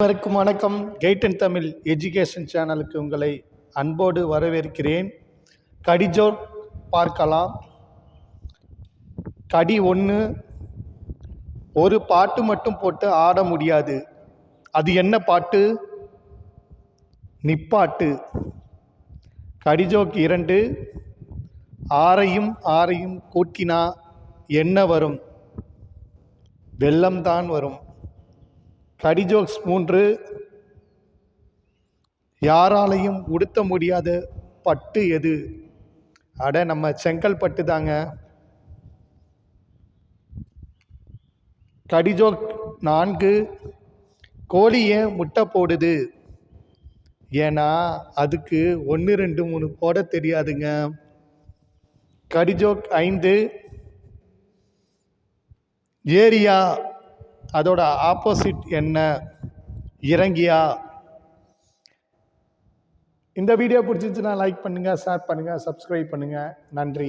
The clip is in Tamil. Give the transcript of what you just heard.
அனைவருக்கும் வணக்கம். கைட் அண்ட் தமிழ் எஜுகேஷன் சேனலுக்கு உங்களை அன்போடு வரவேற்கிறேன். கடிஜோக் பார்க்கலாம். கடி 1. ஒரு பாட்டு மட்டும் போட்டு ஆட முடியாது, அது என்ன பாட்டு? நிப்பாட்டு. கடிஜோக் 2. ஆரையும் ஆரையும் கூட்டினா என்ன வரும்? வெள்ளம்தான் வரும். கடிஜோக்ஸ் 3. யாராலையும் உடுத்த முடியாத பட்டு எது? அட நம்ம செங்கல்பட்டு தாங்க. கடிஜோக் 4. கோழி ஏன் முட்டை போடுது? ஏன்னா அதுக்கு 1 2 3 போட தெரியாதுங்க. கடிஜோக் 5. ஏரியா அதோட ஆப்போசிட் என்ன? இறங்கியா. இந்த வீடியோ பிடிச்சிருந்துச்சுன்னா லைக் பண்ணுங்கள், ஷேர் பண்ணுங்கள், சப்ஸ்கிரைப் பண்ணுங்கள். நன்றி.